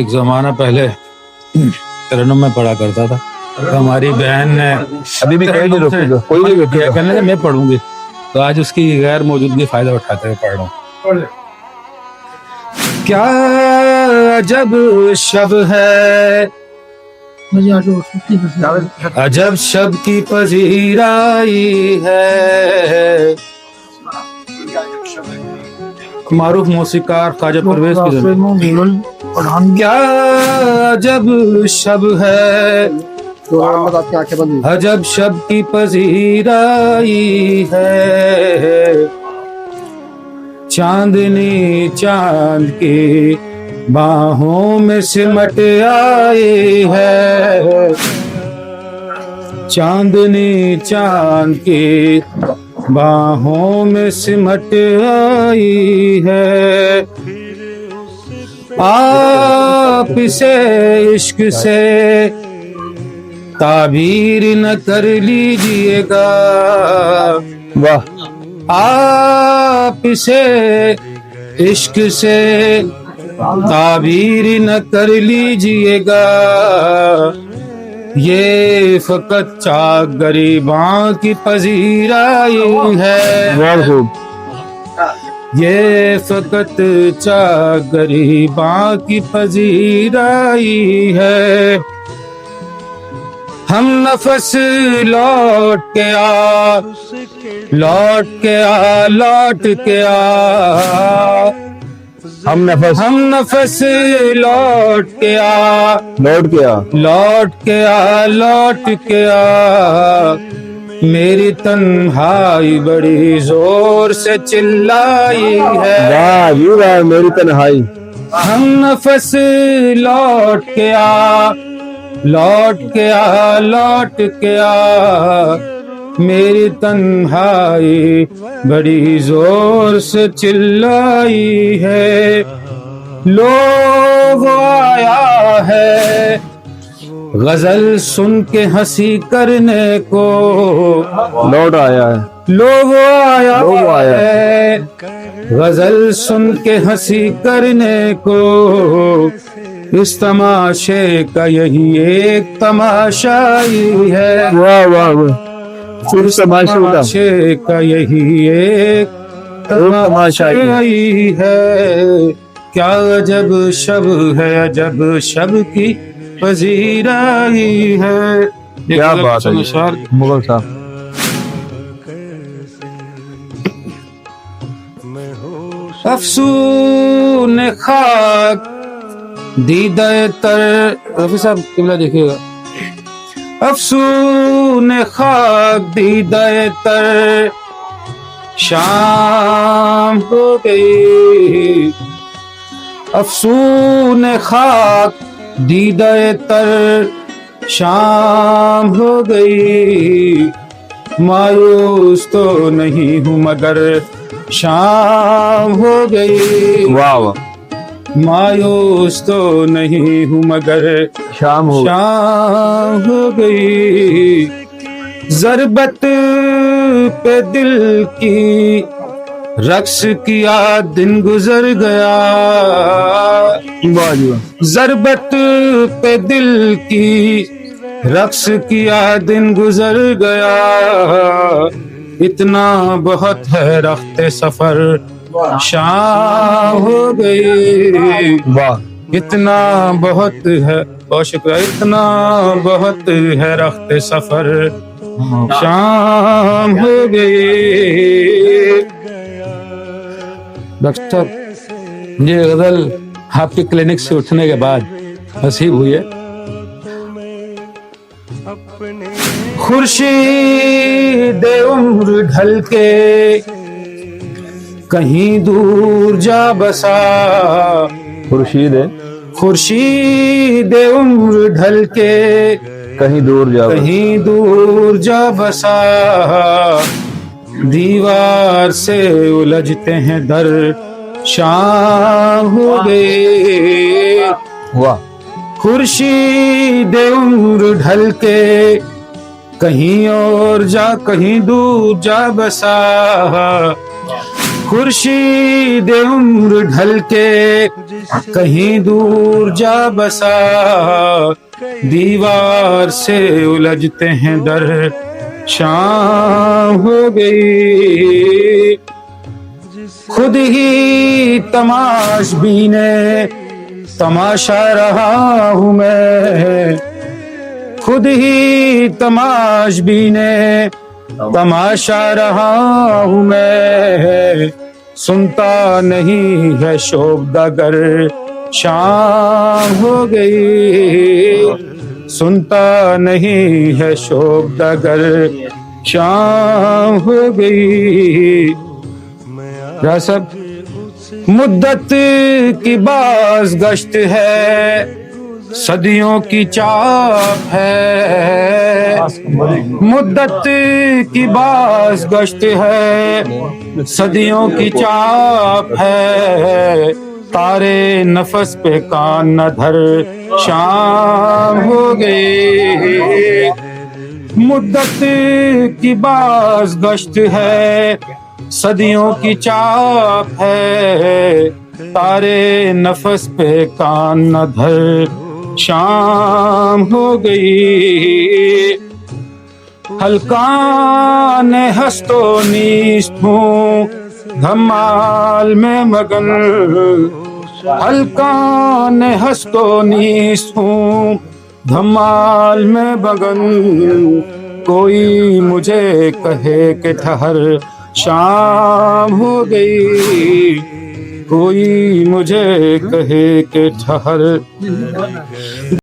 एक जमाना पहले तरन्नुम में पढ़ा करता था, तो हमारी बहन ने अभी भी कहीं नहीं रोकेगा, कोई नहीं रोकेगा। कहने लगे मैं पढ़ूंगी, तो आज उसकी गैर मौजूदगी फायदा उठाते हुए पढ़ रहा हूँ। क्या अजब शब है, अजब शब की पजीराई है। मारूफ मौसीकार ख्वाजा परवेज की क्या अजब शब है, अजब शब की पजीराई है। चांदनी चांद की बाहों में सिमट आई है, चांदनी चांद की बाहों में सिमट आई है। आप इसे इश्क से ताबीर न कर लीजिएगा, वाह। आप इसे इश्क से ताबीर न कर लीजिएगा। ये फकत चाक गरीबां की पजीराई है, ये फकत चाक गरीबां की पजीराई है। हम नफस लौट के आ, लौट के आ, लौट के आ, हम नफस लौट के आ, लौट के आ, लौट के आ, लौट के आ। मेरी तन्हाई बड़ी जोर से चिल्लाई है, वाह जी वाह, मेरी तन्हाई। हम नफस लौट के आ, लौट के आ, लौट के आ। मेरी तन्हाई बड़ी जोर से चिल्लाई है। लोग आया है गजल सुन के हंसी करने को, लौट आया है, लोग आया है गजल सुन के हंसी करने को। इस तमाशे का यही एक तमाशाई है, वाह वाह वाह। फिर तमाशे का यही एक तमाशाई है। क्या अजब शब है, अजब शब की पजीराई है। क्या बात है मुगल साहब। अफसून खाक दीदाए तर, रफी साहब किबला देखिएगा। अफसून खाक दीदाए तर शाम हो गई, अफसून खाक दीदाए तर शाम हो गई। मायूस तो नहीं हूँ मगर शाम हो गई, वाह वाह। मायूस तो नहीं हूँ मगर शाम हो गई। ज़रबत पे दिल की रक्स किया दिन गुजर गया, वाह जी वाह। ज़रबत पे दिल की रक्स किया दिन गुजर गया। इतना बहुत है रफ्ते सफर शाम हो गई, वाह। इतना बहुत है, बहुत शुक्रिया। इतना बहुत है रफ्ते सफर शाम हो गई। डॉक्टर साहब, ये गजल आपके क्लिनिक से उठने के बाद नसीब हुई है। खुर्शीद उम्र ढल के कहीं दूर जा बसा, खुर्शीद उम्र ढल के कहीं दूर जा बसा। दीवार से उलझते हैं दर शाम हो गए, वाह। खुर्शीद उम्र ढल के कहीं और जा, कहीं दूर जा बसा। खुर्शीद उम्र ढल के कहीं दूर जा बसा, दीवार से उलझते हैं दर। शाम हो गई, खुद ही तमाशबीने, तमाशा रहा हूँ मैं। खुद ही तमाशबीने, तमाशा रहा हूँ मैं। सुनता नहीं है शोबदागर, शाम हो गई। सुनता नहीं है शोबदागर, शाम हो गई। रसब मुद्दत की बाज गश्त है, सदियों की चाप है। मुद्दत की बाज गश्त है, सदियों की चाप है। तारे नफस पे कान न धर, शाम हो गई। मुद्दत की बाज गश्त है, सदियों की चाप है। तारे नफस पे कान न धर, शाम हो गई। हल्का ने हस्तो नीस्त हूँ, धमाल में मगन। हल्का ने हस्तो नीस्त हूँ, धमाल में मगन। कोई मुझे कहे कि ठहर, शाम हो गई। कोई मुझे कहे कि ठहर।